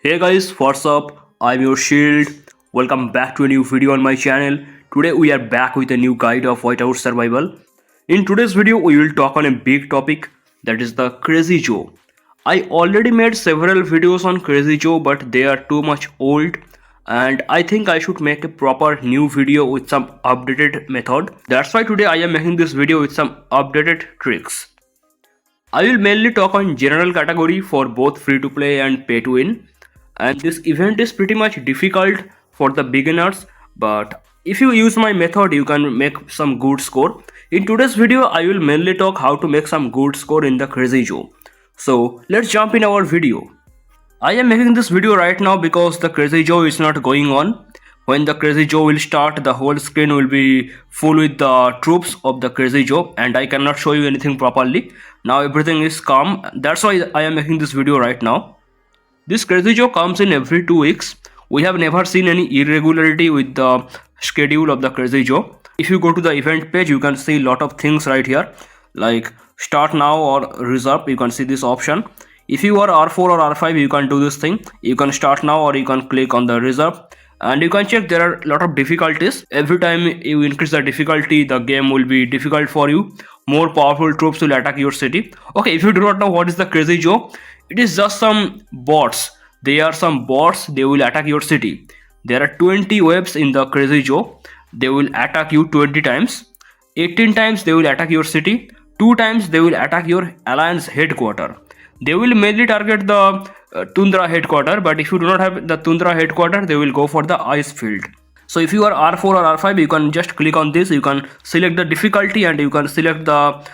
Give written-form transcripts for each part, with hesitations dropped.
Hey guys, what's up? I'm your shield. Welcome back to a new video on my channel. Today we are back with a new guide of Whiteout Survival. In today's video we will talk on a big topic, that is the Crazy Joe. I already made several videos on Crazy Joe, but they are too much old and I think I should make a proper new video with some updated method. That's why today I am making this video with some updated tricks. I will mainly talk on general category for both free to play and pay to win. And this event is pretty much difficult for the beginners, but if you use my method you can make some good score. In today's video I will mainly talk how to make some good score in the Crazy Joe. So let's jump in our video. I am making this video right now because the Crazy Joe is not going on. When the Crazy Joe will start, the whole screen will be full with the troops of the Crazy Joe and I cannot show you anything properly. Now everything is calm, that's why I am making this video right now. This Crazy Joe comes in every 2 weeks. We have never seen any irregularity with the schedule of the Crazy Joe. If you go to the event page, you can see a lot of things right here, like start now or reserve. You can see this option. If you are R4 or R5, you can do this thing. You can start now or you can click on the reserve. And you can check there are a lot of difficulties. Every time you increase the difficulty, the game will be difficult for you. More powerful troops will attack your city. Okay, if you do not know what is the Crazy Joe, it is just some bots. They are some bots, they will attack your city. There are 20 waves in the Crazy Joe. They will attack you 20 times. 18 times they will attack your city. 2 times they will attack your alliance headquarter. They will mainly target the Tundra headquarter, but if you do not have the Tundra headquarter, they will go for the ice field. So if you are R4 or R5, you can just click on this. You can select the difficulty and you can select the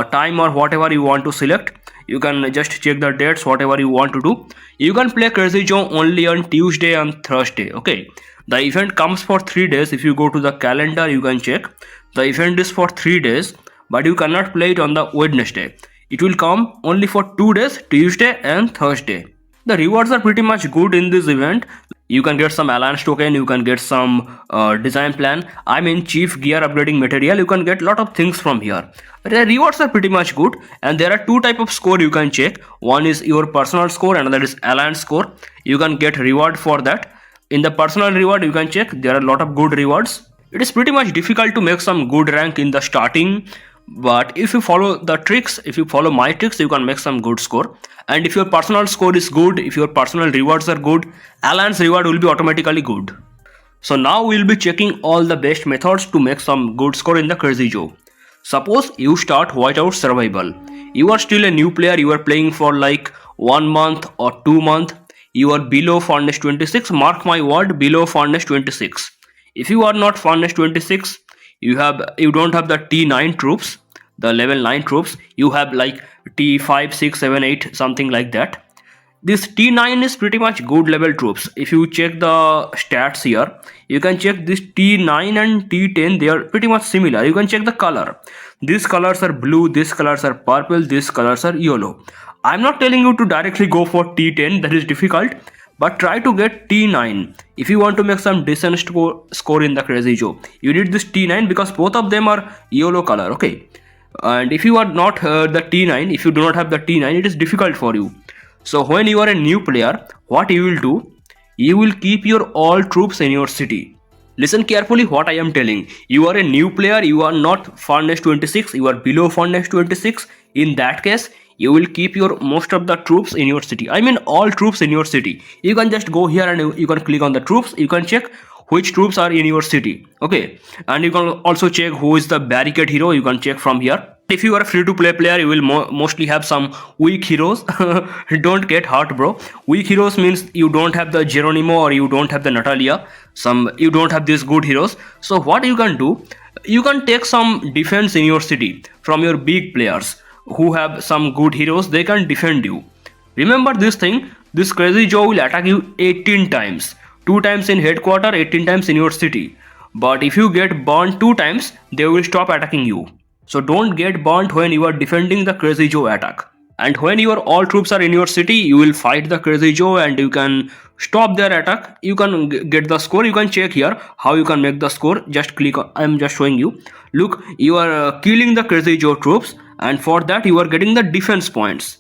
time or whatever you want to select. You can just check the dates, whatever you want to do. You can play Crazy Joe only on Tuesday and Thursday. Okay, the event comes for 3 days. If you go to the calendar, you can check. The event is for 3 days, but you cannot play it on the Wednesday. It will come only for 2 days, Tuesday and Thursday. The rewards are pretty much good in this event. You can get some alliance token, you can get some design plan, I mean chief gear upgrading material. You can get a lot of things from here. The rewards are pretty much good, and there are 2 types of score you can check. One is your personal score, another is alliance score. You can get reward for that. In the personal reward you can check, there are a lot of good rewards. It is pretty much difficult to make some good rank in the starting, but if you follow the tricks, if you follow my tricks, you can make some good score. And if your personal score is good, if your personal rewards are good, alliance reward will be automatically good. So now we will be checking all the best methods to make some good score in the Crazy Joe. Suppose you start Whiteout Survival. You are still a new player, you are playing for like 1 month or 2 months. You are below fondness 26, mark my word, below fondness 26. If you are not fondness 26, you don't have the T9 troops, the level 9 troops. You have like T5, 6, 7, 8, something like that. This T9 is pretty much good level troops. If you check the stats here, you can check this T9 and T10, they are pretty much similar. You can check the color. These colors are blue, these colors are purple, these colors are yellow. I'm not telling you to directly go for T10, that is difficult, but try to get T9. If you want to make some decent score in the Crazy Joe, you need this T9 because both of them are yellow color, okay? And if you are not the T9, if you do not have the T9, it is difficult for you. So when you are a new player, what you will do, you will keep your all troops in your city. Listen carefully what I am telling. You are a new player, you are not fondness 26, you are below fondness 26. In that case, you will keep your most of the troops in your city. I mean all troops in your city. You can just go here and you can click on the troops. You can check which troops are in your city. Okay, and you can also check who is the barricade hero. You can check from here. If you are a free to play player, you will mostly have some weak heroes. Don't get hurt, bro. Weak heroes means you don't have the Geronimo or you don't have the Natalia. You don't have these good heroes. So what you can do, you can take some defense in your city from your big players who have some good heroes. They can defend you. Remember this thing, this Crazy Joe will attack you 18 times. 2 times in headquarter, 18 times in your city. But if you get burned 2 times, they will stop attacking you. So don't get burnt when you are defending the Crazy Joe attack. And when your all troops are in your city, you will fight the Crazy Joe and you can stop their attack. You can get the score. You can check here how you can make the score. Just click on, I am just showing you. Look, you are killing the Crazy Joe troops, and for that you are getting the defense points.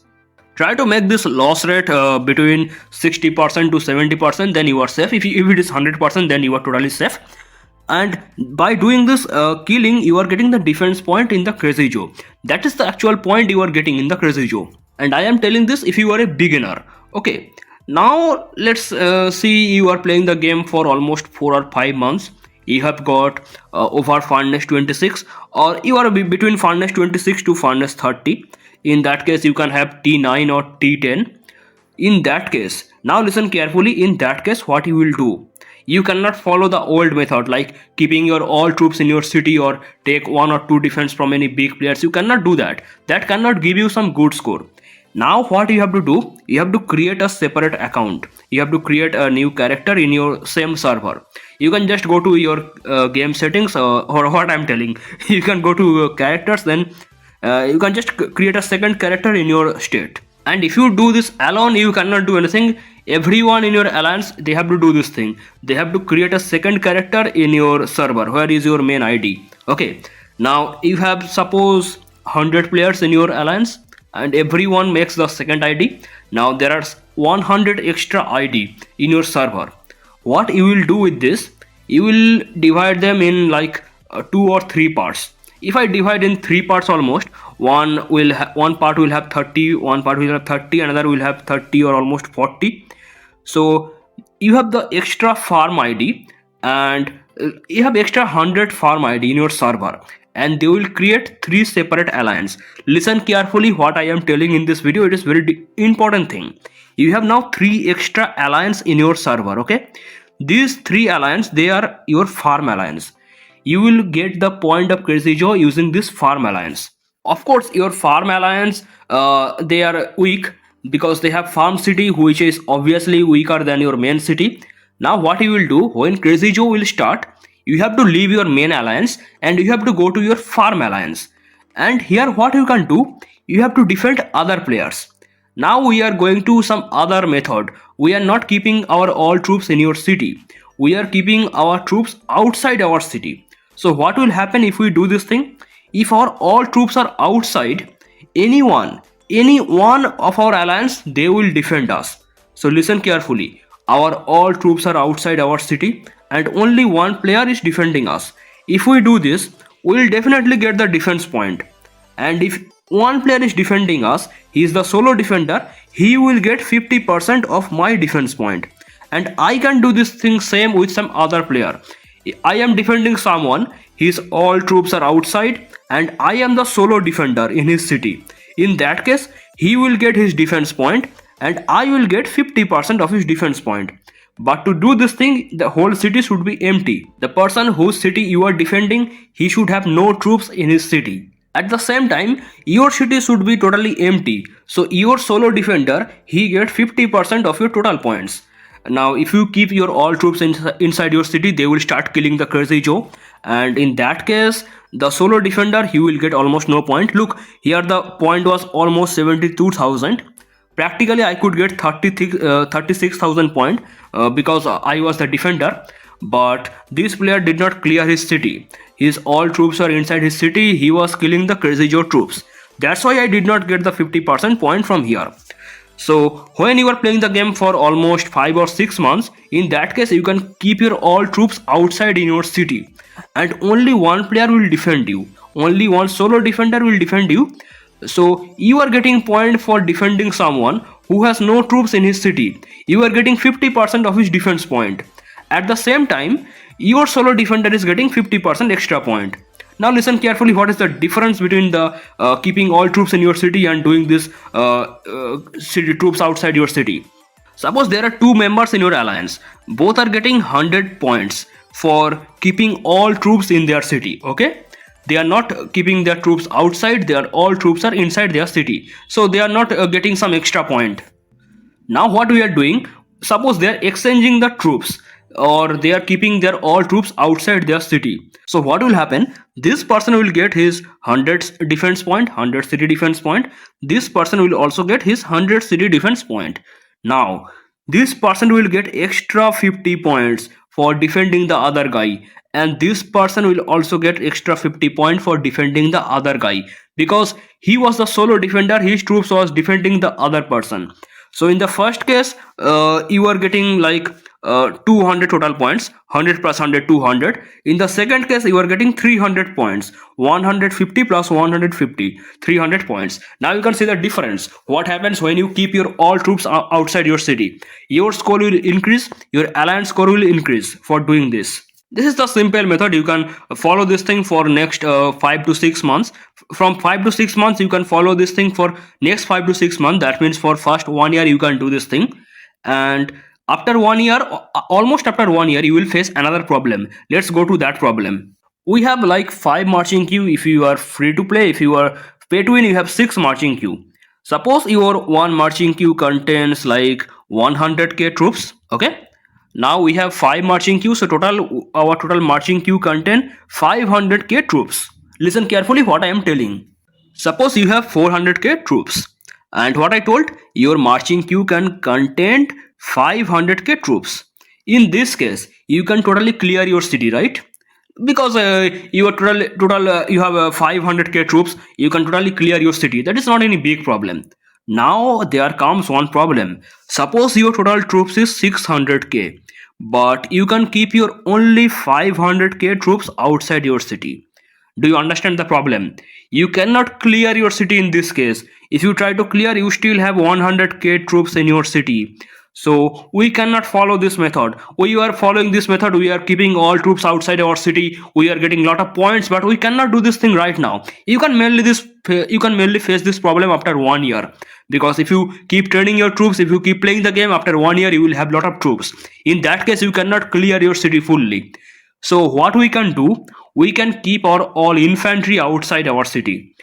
Try to make this loss rate between 60% to 70%, then you are safe. If it is 100%, then you are totally safe. And by doing this killing, you are getting the defense point in the Crazy Joe. That is the actual point you are getting in the Crazy Joe. And I am telling this if you are a beginner. Okay, now let's see, you are playing the game for almost 4 or 5 months. You have got over furnace 26, or you are between furnace 26 to furnace 30. In that case, you can have T9 or T10. In that case, now listen carefully, in that case what you will do, you cannot follow the old method like keeping your all troops in your city or take 1 or 2 defense from any big players. You cannot do that. That cannot give you some good score. Now what you have to do, you have to create a separate account. You have to create a new character in your same server. You can just go to your game settings, or what I'm telling, you can go to characters, then you can just create a second character in your state. And if you do this alone, you cannot do anything. Everyone in your alliance, they have to do this thing. They have to create a second character in your server. Where is your main ID? Okay, now you have suppose 100 players in your alliance, and everyone makes the second ID. Now there are 100 extra ID in your server. What you will do with this, you will divide them in like 2 or 3 parts. If I divide in 3 parts, almost one part will have 30, one part will have 30, another will have 30 or almost 40. So you have the extra farm ID, and you have extra 100 farm ID in your server, and they will create 3 separate alliance. Listen carefully what I am telling in this video. It is very important thing. You have now 3 extra alliance in your server. Okay, these 3 alliance, they are your farm alliance. You will get the point of Crazy Joe using this farm alliance. Of course, your farm alliance, they are weak because they have farm city, which is obviously weaker than your main city. Now what you will do, when Crazy Joe will start, you have to leave your main alliance and you have to go to your farm alliance. And here what you can do, you have to defend other players. Now we are going to some other method. We are not keeping our all troops in your city. We are keeping our troops outside our city. So what will happen if we do this thing? If our all troops are outside, any one of our alliance, they will defend us. So listen carefully. Our all troops are outside our city and only one player is defending us. If we do this, we will definitely get the defense point. And if one player is defending us, he is the solo defender, he will get 50% of my defense point. And I can do this thing same with some other player. I am defending someone, his all troops are outside, and I am the solo defender in his city. In that case, he will get his defense point and I will get 50% of his defense point. But to do this thing, the whole city should be empty. The person whose city you are defending, he should have no troops in his city. At the same time, your city should be totally empty. So your solo defender, he gets 50% of your total points. Now if you keep your all troops inside your city, they will start killing the Crazy Joe, and in that case the solo defender, he will get almost no point. Look here, the point was almost 72,000. Practically I could get 36,000 point because I was the defender, but this player did not clear his city. His all troops are inside his city. He was killing the Crazy Joe troops. That's why I did not get the 50% point from here. So when you are playing the game for almost 5 or 6 months, in that case you can keep your all troops outside in your city and only one player will defend you. Only one solo defender will defend you. So you are getting point for defending someone who has no troops in his city. You are getting 50% of his defense point. At the same time, your solo defender is getting 50% extra point. Now listen carefully, what is the difference between the keeping all troops in your city and doing this city troops outside your city. Suppose there are 2 members in your alliance. Both are getting 100 points for keeping all troops in their city. Okay, they are not keeping their troops outside. Their all troops are inside their city, so they are not getting some extra point. Now what we are doing, suppose they are exchanging the troops, or they are keeping their all troops outside their city. So what will happen, this person will get his 100 defense point, 100 city defense point. This person will also get his 100 city defense point. Now this person will get extra 50 points for defending the other guy, and this person will also get extra 50 points for defending the other guy, because he was the solo defender, his troops was defending the other person. So in the first case, you are getting like 200 total points, 100 plus 100, 200. In the second case, you are getting 300 points, 150 plus 150, 300 points. Now you can see the difference. What happens when you keep your all troops outside your city? Your score will increase, your alliance score will increase for doing this. This is the simple method. You can follow this thing for next 5 to 6 months. From 5 to 6 months, you can follow this thing for next 5 to 6 months. That means for first 1 year, you can do this thing. And after 1 year, almost after 1 year, you will face another problem. Let's go to that problem. We have like 5 marching queue if you are free to play. If you are pay to win, you have 6 marching queue. Suppose your one marching queue contains like 100k troops. Okay. Now we have 5 marching queue, so our total marching queue contain 500k troops. Listen carefully what I am telling. Suppose you have 400k troops, and what I told, your marching queue can contain 500k troops. In this case, you can totally clear your city, right? Because your total you have 500k troops, you can totally clear your city. That is not any big problem. Now there comes one problem. Suppose your total troops is 600k, but you can keep your only 500k troops outside your city. Do you understand the problem? You cannot clear your city in this case. If you try to clear, you still have 100k troops in your city. So we cannot follow this method. We are following this method. We are keeping all troops outside our city. We are getting a lot of points, but we cannot do this thing right now. You can mainly face this problem after 1 year, because if you keep training your troops, if you keep playing the game, after 1 year you will have a lot of troops. In that case, you cannot clear your city fully. So what we can do, we can keep our all infantry outside our city.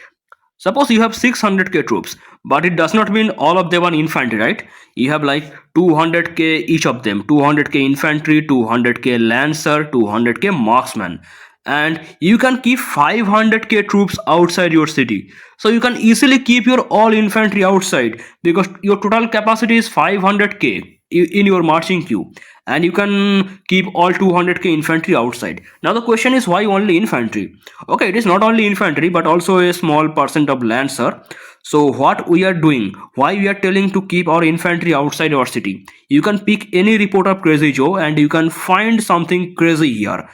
Suppose you have 600k troops, but it does not mean all of them are infantry, right? You have like 200k each of them, 200k infantry, 200k lancer, 200k marksman, and you can keep 500k troops outside your city. So you can easily keep your all infantry outside, because your total capacity is 500k in your marching queue, and you can keep all 200k infantry outside. Now the question is, why only infantry? Okay, it is not only infantry but also a small percent of lancer. So what we are doing, why we are telling to keep our infantry outside our city? You can pick any report of Crazy Joe and you can find something crazy here.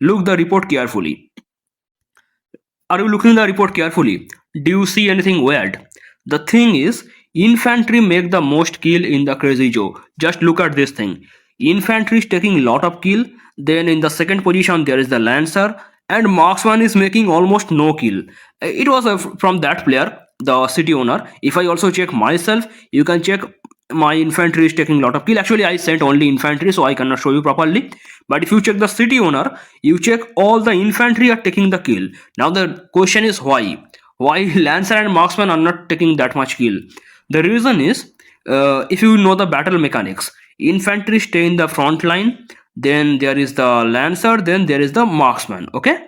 Look the report carefully. Are you looking the report carefully? Do you see anything weird? The thing is, infantry make the most kill in the Crazy Joe. Just look at this thing. Infantry is taking a lot of kill. Then in the second position there is the lancer, and marksman is making almost no kill. It was from that player, the city owner. If I also check myself, you can check my infantry is taking a lot of kill. Actually I sent only infantry, so I cannot show you properly. But if you check the city owner, you check all the infantry are taking the kill. Now the question is, why lancer and marksman are not taking that much kill? The reason is, if you know the battle mechanics, infantry stay in the front line, then there is the lancer, then there is the marksman. Okay,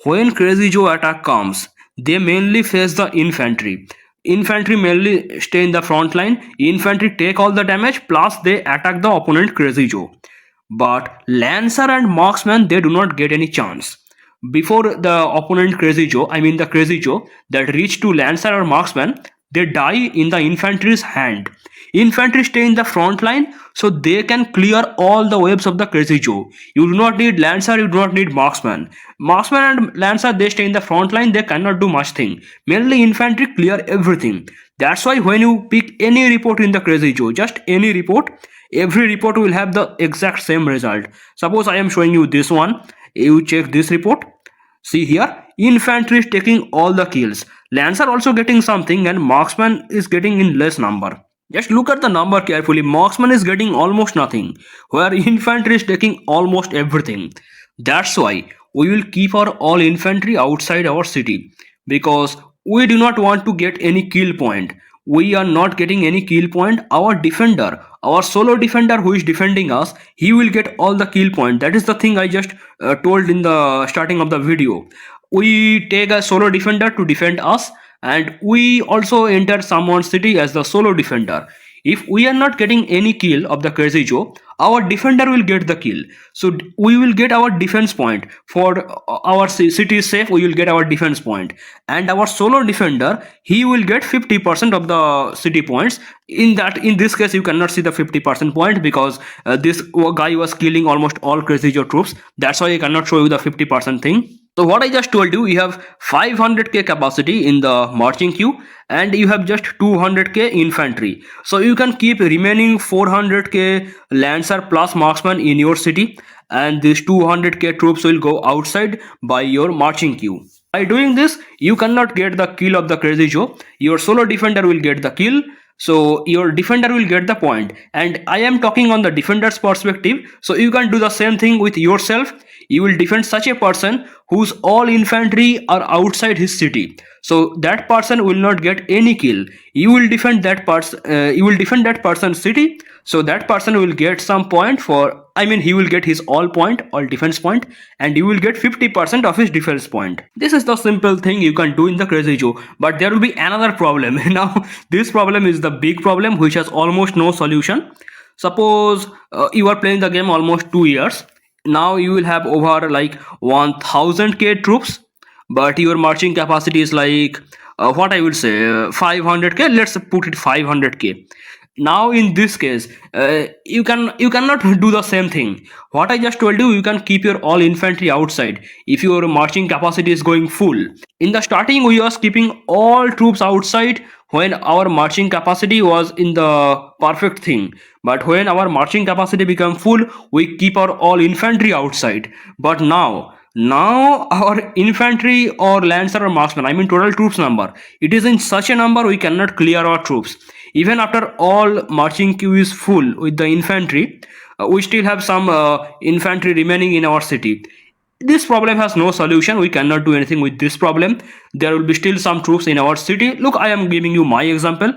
when Crazy Joe attack comes, they mainly face the infantry. Infantry mainly stay in the front line. Infantry take all the damage, plus they attack the opponent Crazy Joe. But lancer and marksman, they do not get any chance. Before the opponent Crazy Joe, I mean the Crazy Joe that reach to lancer or marksman, they die in the infantry's hand. Infantry stay in the front line, so they can clear all the waves of the Crazy Joe. You do not need lancer, you do not need marksman. Marksman and lancer, they stay in the front line, they cannot do much thing. Mainly infantry clear everything. That's why when you pick any report in the Crazy Joe, just any report, every report will have the exact same result. Suppose I am showing you this one. You check this report. See here, infantry is taking all the kills. Lancer also getting something, and marksman is getting in less number. Just look at the number carefully. Marksman is getting almost nothing, where infantry is taking almost everything. That's why we will keep our all infantry outside our city, because we do not want to get any kill point. We are not getting any kill point. Our defender, our solo defender who is defending us, he will get all the kill point. That is the thing I just told in the starting of the video. We take a solo defender to defend us, and we also enter someone's city as the solo defender. If we are not getting any kill of the Crazy Joe, our defender will get the kill. So we will get our defense point. For our city is safe, we will get our defense point. And our solo defender, he will get 50% of the city points. In this case, you cannot see the 50% point because this guy was killing almost all Crazy Joe troops. That's why I cannot show you the 50% thing. So what I just told you, you have 500k capacity in the marching queue and you have just 200k infantry. So you can keep remaining 400k lancer plus marksman in your city, and these 200k troops will go outside by your marching queue. By doing this, you cannot get the kill of the Crazy Joe. Your solo defender will get the kill. So your defender will get the point. And I am talking on the defender's perspective. So you can do the same thing with yourself. You will defend such a person whose all infantry are outside his city. So that person will not get any kill. You will defend that person. You will defend that person's city. So that person will get some point for. I mean, he will get his all defense point, and you will get 50% of his defense point. This is the simple thing you can do in the Crazy Joe. But there will be another problem. Now, this problem is the big problem which has almost no solution. Suppose you are playing the game almost 2 years. Now you will have over like 1000k troops, but your marching capacity is like what I would say 500k. Let's put it 500k. Now in this case, you cannot do the same thing. What I just told you, you can keep your all infantry outside if your marching capacity is going full. In the starting, we was keeping all troops outside when our marching capacity was in the perfect thing. But when our marching capacity become full, we keep our all infantry outside. But now our infantry or lancer or marksman, I mean total troops number, it is in such a number we cannot clear our troops. Even after all marching queue is full with the infantry, we still have some infantry remaining in our city. This problem has no solution. We cannot do anything with this problem. There will be still some troops in our city. Look, I am giving you my example.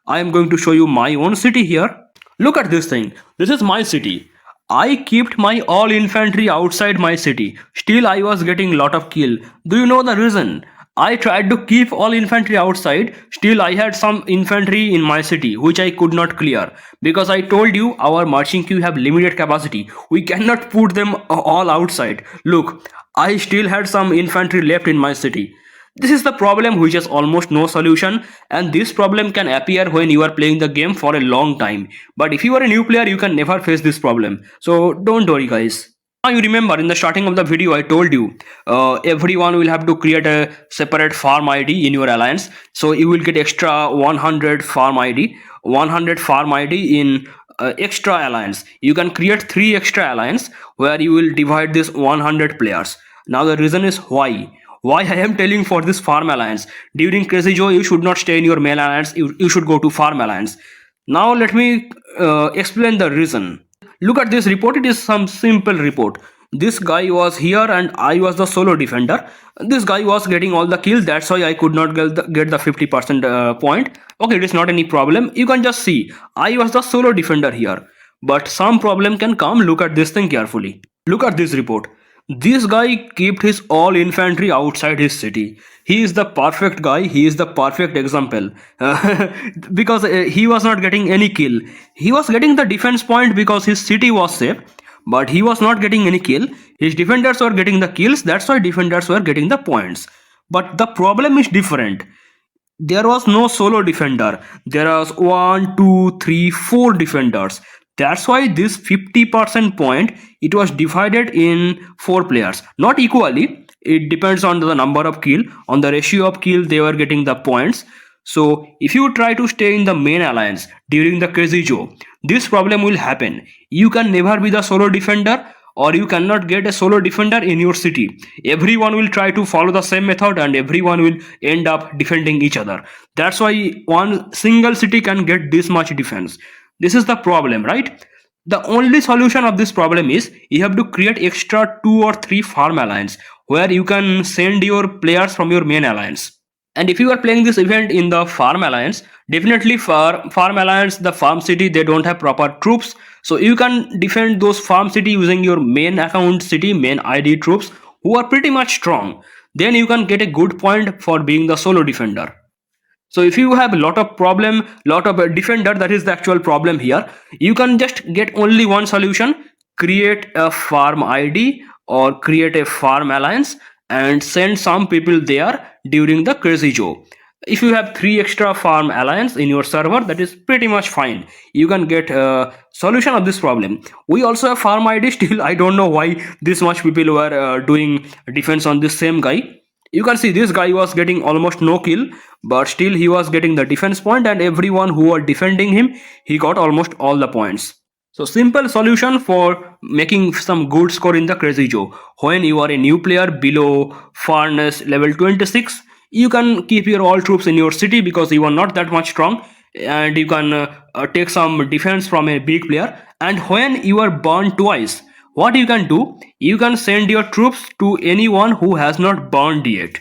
I am going to show you my own city here. Look at this thing. This is my city. I kept my all infantry outside my city. Still I was getting lot of kill. Do you know the reason? I tried to keep all infantry outside, still I had some infantry in my city which I could not clear, because I told you our marching queue have limited capacity. We cannot put them all outside. Look, I still had some infantry left in my city. This is the problem which has almost no solution, and this problem can appear when you are playing the game for a long time. But if you are a new player, you can never face this problem. So don't worry guys. Now you remember in the starting of the video I told you everyone will have to create a separate farm ID in your alliance. So you will get extra 100 farm ID, 100 farm ID in extra alliance. You can create 3 extra alliance where you will divide this 100 players. Now the reason is why I am telling for this farm alliance. During Crazy Joe you should not stay in your main alliance, you should go to farm alliance. Now let me explain the reason. Look at this report. It is some simple report. This guy was here and I was the solo defender. This guy was getting all the kills. That's why I could not get the 50% point. Okay, it is not any problem. You can just see I was the solo defender here. But some problem can come. Look at this thing carefully. Look at this report. This guy kept his all infantry outside his city. He is the perfect guy. He is the perfect example. Because he was not getting any kill. He was getting the defense point because his city was safe. But he was not getting any kill. His defenders were getting the kills. That's why defenders were getting the points. But the problem is different. There was no solo defender. There was 1, 2, 3, 4 defenders. That's why this 50% point, it was divided in 4 players. Not equally. It depends on the number of kill. On the ratio of kill, they were getting the points. So if you try to stay in the main alliance during the Crazy Joe, this problem will happen. You can never be the solo defender, or you cannot get a solo defender in your city. Everyone will try to follow the same method and everyone will end up defending each other. That's why one single city can get this much defense. This is the problem, right? The only solution of this problem is you have to create extra 2 or 3 farm alliance where you can send your players from your main alliance. And if you are playing this event in the farm alliance, definitely farm alliance, the farm city, they don't have proper troops. So you can defend those farm city using your main account city, main ID troops who are pretty much strong. Then you can get a good point for being the solo defender. So if you have a lot of problem, lot of defender, that is the actual problem here. You can just get only one solution: create a farm ID or create a farm alliance and send some people there during the crazy joe. If you have 3 extra farm alliance in your server, that is pretty much fine. You can get a solution of this problem. We also have farm ID. Still I don't know why this much people were doing defense on this same guy. You can see this guy was getting almost no kill, but still he was getting the defense point, and everyone who were defending him, he got almost all the points. So simple solution for making some good score in the crazy joe. When you are a new player below farness level 26, you can keep your all troops in your city because you are not that much strong, and you can take some defense from a big player. And when you are burned twice, what you can do, you can send your troops to anyone who has not burned yet.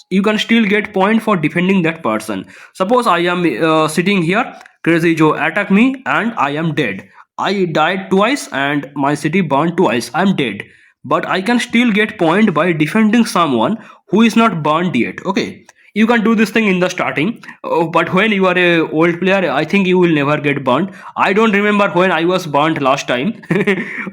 You can still get point for defending that person. Suppose I am sitting here, crazy joe attack me and I am dead. I died twice and my city burned twice. I'm dead, but I can still get point by defending someone who is not burned yet. Okay, you can do this thing in the starting. But when you are a old player, I think you will never get burned. I don't remember when I was burned last time.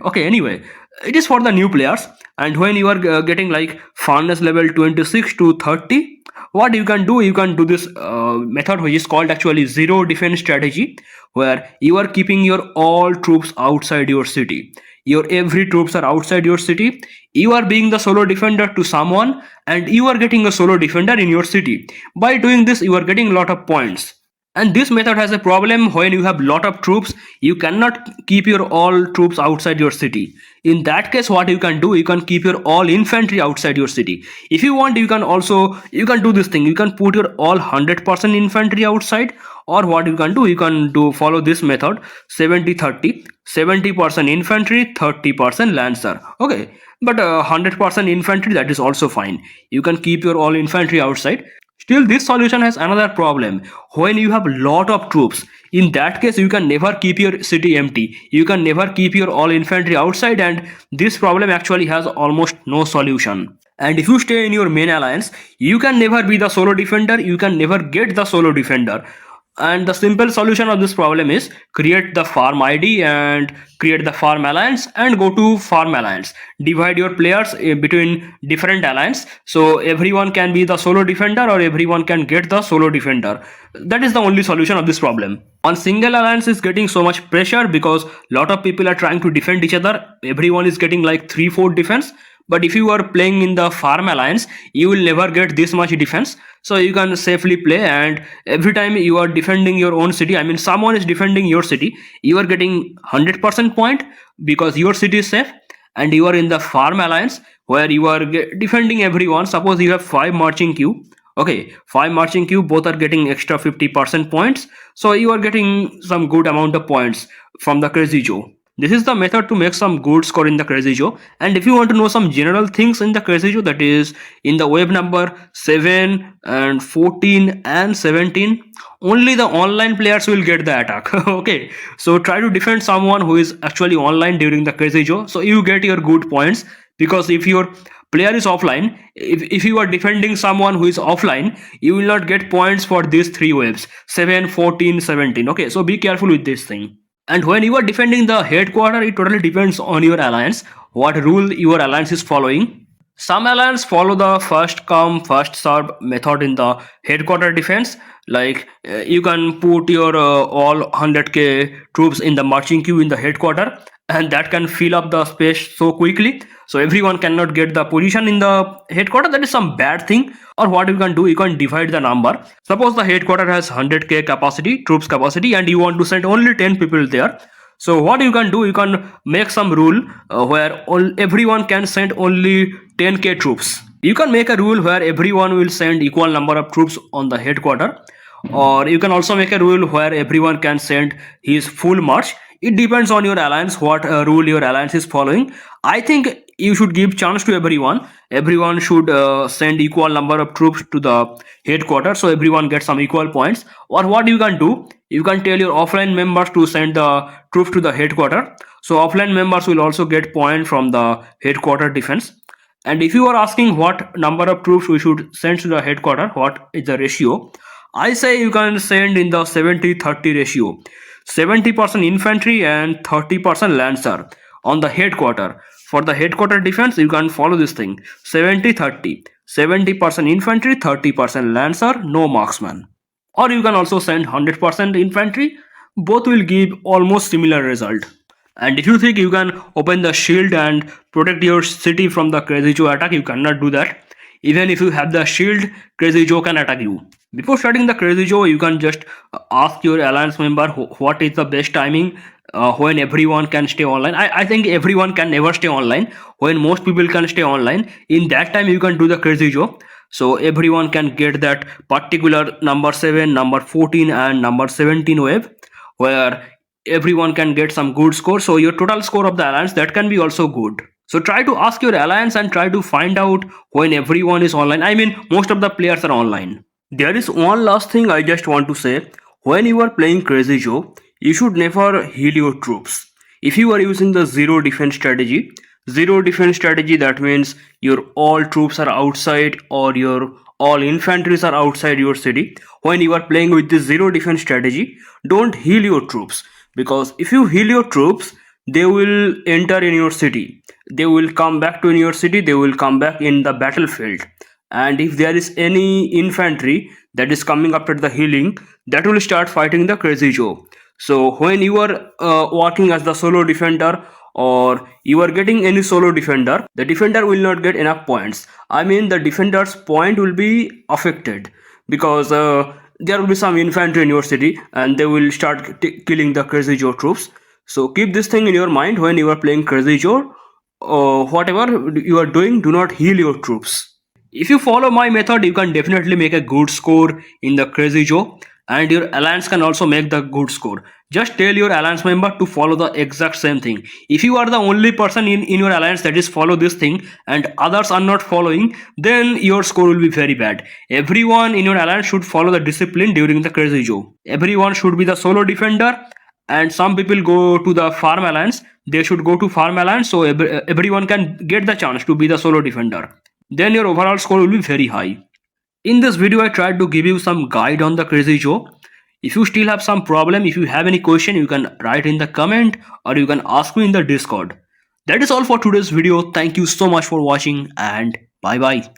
Okay, anyway, it is for the new players. And when you are getting like fondness level 26 to 30, what you can do, you can do this method which is called actually zero defense strategy, where you are keeping your all troops outside your city. Your every troops are outside your city. You are being the solo defender to someone, and you are getting a solo defender in your city. By doing this, you are getting a lot of points. And this method has a problem. When you have lot of troops, you cannot keep your all troops outside your city. In that case, what you can do, you can keep your all infantry outside your city. If you want, you can also, you can do this thing, you can put your all 100% infantry outside. Or what you can do, follow this method: 70-30, 70% infantry, 30% lancer. Okay, but 100% infantry, that is also fine. You can keep your all infantry outside. Still, this solution has another problem. When you have lot of troops, in that case you can never keep your city empty. You can never keep your all infantry outside, and this problem actually has almost no solution. And if you stay in your main alliance, you can never be the solo defender. You can never get the solo defender. And the simple solution of this problem is create the farm ID and create the farm alliance and go to farm alliance. Divide your players between different alliance, so everyone can be the solo defender or everyone can get the solo defender. That is the only solution of this problem. On single alliance is getting so much pressure because lot of people are trying to defend each other. Everyone is getting like 3-4 defense. But if you are playing in the farm alliance, you will never get this much defense. So you can safely play, and every time you are defending your own city, I mean someone is defending your city, you are getting 100% point because your city is safe. And you are in the farm alliance where you are defending everyone. Suppose you have 5 marching queue. Okay, 5 marching queue, both are getting extra 50% points. So you are getting some good amount of points from the crazy joe. This is the method to make some good score in the crazy joe. And if you want to know some general things in the crazy joe, that is in the wave number 7 and 14 and 17, only the online players will get the attack. Okay, so try to defend someone who is actually online during the crazy joe, so you get your good points. Because if your player is offline, if you are defending someone who is offline, you will not get points for these 3 waves: 7, 14, 17. Okay, so be careful with this thing. And when you are defending the headquarter, it totally depends on your alliance, what rule your alliance is following. Some alliance follow the first come first serve method in the headquarter defense. Like you can put your all 100k troops in the marching queue in the headquarter, and that can fill up the space so quickly, so everyone cannot get the position in the headquarter. That is some bad thing. Or what you can do, you can divide the number. Suppose the headquarter has 100k capacity, troops capacity, and you want to send only 10 people there. So what you can do, you can make some rule where everyone can send only 10k troops. You can make a rule where everyone will send equal number of troops on the headquarter. Or you can also make a rule where everyone can send his full march. It depends on your alliance, what rule your alliance is following. I think you should give chance to everyone. Everyone should send equal number of troops to the headquarters, so everyone gets some equal points. Or what you can do, you can tell your offline members to send the troops to the headquarter, so offline members will also get point from the headquarter defense. And if you are asking what number of troops we should send to the headquarter, what is the ratio, I say you can send in the 70-30 ratio. 70% infantry and 30% lancer on the headquarter. For the headquarter defense, you can follow this thing 70-30. 70% infantry, 30% lancer, no marksman. Or you can also send 100% infantry. Both will give almost similar result. And if you think you can open the shield and protect your city from the Crazy Joe attack, you cannot do that. Even if you have the shield, Crazy Joe can attack you. Before starting the Crazy Joe, you can just ask your alliance member what is the best timing when everyone can stay online. I think everyone can never stay online. When most people can stay online, in that time you can do the Crazy Joe. So everyone can get that particular number 7, number 14 and number 17 wave where everyone can get some good score. So your total score of the alliance, that can be also good. So try to ask your alliance and try to find out when everyone is online. I mean, most of the players are online. There is one last thing I just want to say. When you are playing Crazy Joe, you should never heal your troops. If you are using the zero defense strategy, that means your all troops are outside or your all infantries are outside your city. When you are playing with this zero defense strategy, don't heal your troops, because if you heal your troops, they will enter in your city. They will come back to in your city. They will come back in the battlefield. And if there is any infantry that is coming after the healing, that will start fighting the Crazy Joe. So when you are working as the solo defender or you are getting any solo defender, the defender will not get enough points. I mean, the defender's point will be affected because there will be some infantry in your city and they will start killing the Crazy Joe troops. So keep this thing in your mind when you are playing Crazy Joe. Whatever you are doing, do not heal your troops. If you follow my method, you can definitely make a good score in the Crazy Joe, and your alliance can also make the good score. Just tell your alliance member to follow the exact same thing. If you are the only person in your alliance that is follow this thing and others are not following, then your score will be very bad. Everyone in your alliance should follow the discipline during the Crazy Joe. Everyone should be the solo defender, and some people go to the farm alliance. They should go to farm alliance so everyone can get the chance to be the solo defender. Then your overall score will be very high. In this video, I tried to give you some guide on the Crazy Joe. If you still have some problem, if you have any question, you can write in the comment or you can ask me in the Discord. That is all for today's video. Thank you so much for watching and bye bye.